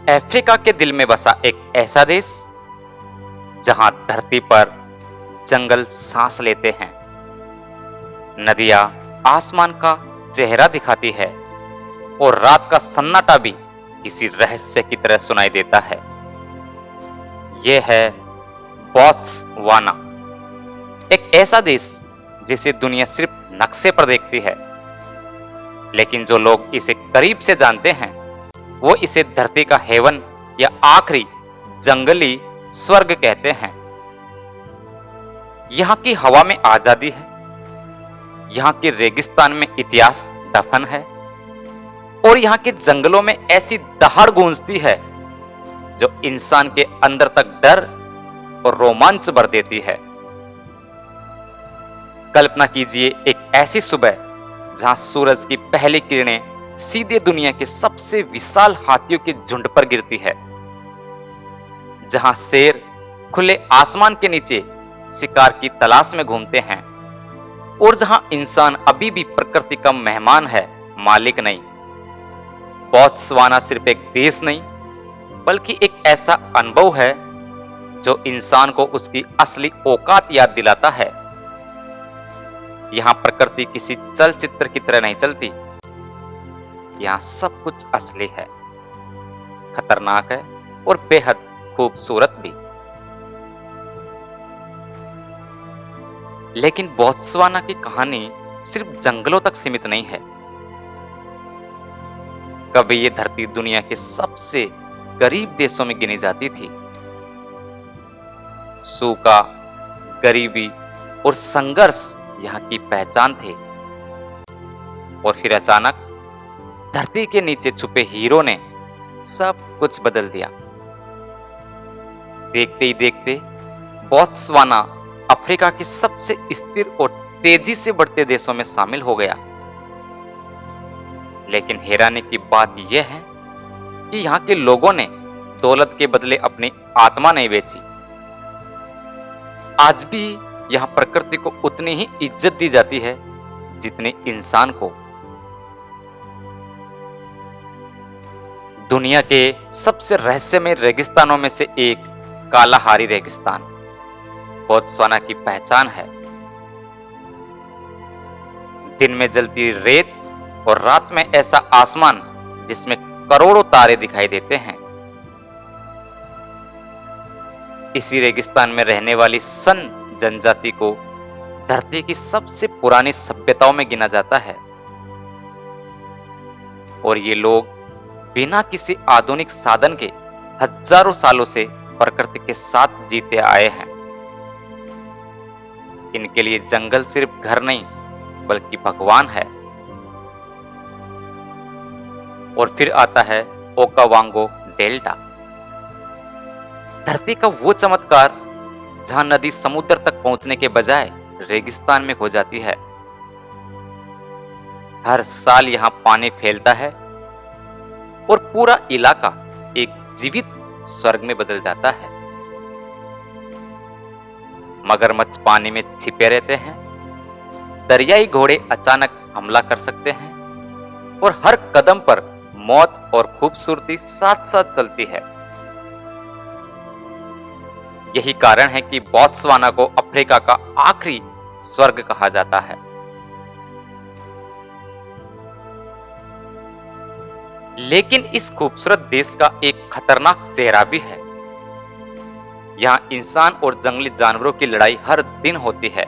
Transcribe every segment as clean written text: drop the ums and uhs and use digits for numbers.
Africa के दिल में बसा एक ऐसा देश जहां धरती पर जंगल सांस लेते हैं, नदियां आसमान का चेहरा दिखाती है और रात का सन्नाटा भी किसी रहस्य की तरह सुनाई देता है। यह है बोत्सवाना, एक ऐसा देश जिसे दुनिया सिर्फ नक्शे पर देखती है, लेकिन जो लोग इसे करीब से जानते हैं वो इसे धरती का हेवन या आखिरी जंगली स्वर्ग कहते हैं। यहाँ की हवा में आजादी है, यहाँ के रेगिस्तान में इतिहास दफन है और यहाँ के जंगलों में ऐसी दहाड़ गूंजती है जो इंसान के अंदर तक डर और रोमांच भर देती है। कल्पना कीजिए एक ऐसी सुबह जहां सूरज की पहली किरणें सीधे दुनिया के सबसे विशाल हाथियों के झुंड पर गिरती है, जहां शेर खुले आसमान के नीचे शिकार की तलाश में घूमते हैं और जहां इंसान अभी भी प्रकृति का मेहमान है, मालिक नहीं। बोत्सवाना सिर्फ एक देश नहीं बल्कि एक ऐसा अनुभव है जो इंसान को उसकी असली औकात याद दिलाता है। यहां प्रकृति किसी चलचित्र की तरह नहीं चलती, यहां सब कुछ असली है, खतरनाक है और बेहद खूबसूरत भी। लेकिन बोत्सवाना की कहानी सिर्फ जंगलों तक सीमित नहीं है। कभी ये धरती दुनिया के सबसे गरीब देशों में गिनी जाती थी। सूखा, गरीबी और संघर्ष यहां की पहचान थे। और फिर अचानक धरती के नीचे छुपे हीरो ने सब कुछ बदल दिया। देखते ही देखते बोत्सवाना अफ्रीका के सबसे स्थिर और तेजी से बढ़ते देशों में शामिल हो गया। लेकिन हैरानी की बात यह है कि यहां के लोगों ने दौलत के बदले अपनी आत्मा नहीं बेची। आज भी यहां प्रकृति को उतनी ही इज्जत दी जाती है जितनी इंसान को। दुनिया के सबसे रहस्यमय रेगिस्तानों में से एक कालाहारी रेगिस्तान बोत्सवाना की पहचान है। दिन में जलती रेत और रात में ऐसा आसमान जिसमें करोड़ों तारे दिखाई देते हैं। इसी रेगिस्तान में रहने वाली सन जनजाति को धरती की सबसे पुरानी सभ्यताओं में गिना जाता है और ये लोग बिना किसी आधुनिक साधन के हजारों सालों से प्रकृति के साथ जीते आए हैं। इनके लिए जंगल सिर्फ घर नहीं बल्कि भगवान है। और फिर आता है ओकावांगो डेल्टा, धरती का वो चमत्कार जहां नदी समुद्र तक पहुंचने के बजाय रेगिस्तान में हो जाती है। हर साल यहां पानी फैलता है और पूरा इलाका एक जीवित स्वर्ग में बदल जाता है। मगरमच्छ पानी में छिपे रहते हैं, दरियाई घोड़े अचानक हमला कर सकते हैं और हर कदम पर मौत और खूबसूरती साथ साथ चलती है। यही कारण है कि बोत्सवाना को अफ्रीका का आखिरी स्वर्ग कहा जाता है। लेकिन इस खूबसूरत देश का एक खतरनाक चेहरा भी है। यहां इंसान और जंगली जानवरों की लड़ाई हर दिन होती है।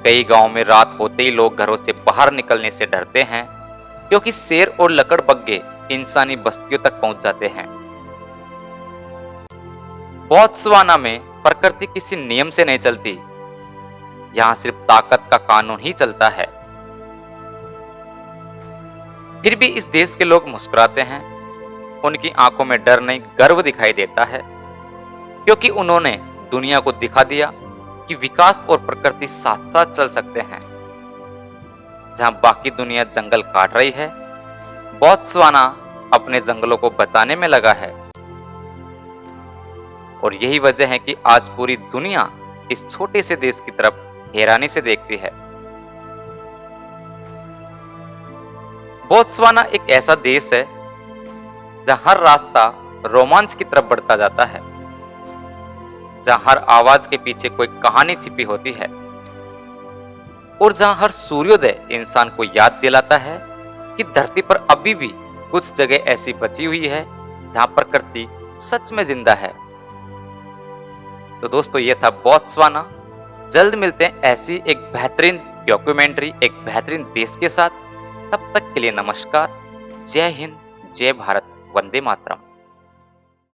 कई गांवों में रात होते ही लोग घरों से बाहर निकलने से डरते हैं क्योंकि शेर और लकड़बग्घे इंसानी बस्तियों तक पहुंच जाते हैं। बोत्सवाना में प्रकृति किसी नियम से नहीं चलती, यहां सिर्फ ताकत का कानून ही चलता है। फिर भी इस देश के लोग मुस्कुराते हैं, उनकी आंखों में डर नहीं गर्व दिखाई देता है, क्योंकि उन्होंने दुनिया को दिखा दिया कि विकास और प्रकृति साथ साथ चल सकते हैं। जहां बाकी दुनिया जंगल काट रही है, बोत्सवाना अपने जंगलों को बचाने में लगा है। और यही वजह है कि आज पूरी दुनिया इस छोटे से देश की तरफ हैरानी से देखती है। बोत्सवाना एक ऐसा देश है जहां हर रास्ता रोमांच की तरफ बढ़ता जाता है, जहां हर आवाज के पीछे कोई कहानी छिपी होती है और जहां हर सूर्योदय इंसान को याद दिलाता है कि धरती पर अभी भी कुछ जगह ऐसी बची हुई है जहां प्रकृति सच में जिंदा है। तो दोस्तों, ये था बोत्सवाना। जल्द मिलते हैं ऐसी एक बेहतरीन डॉक्यूमेंट्री, एक बेहतरीन देश के साथ। तब तक के लिए नमस्कार। जय हिंद, जय भारत, वंदे मातरम।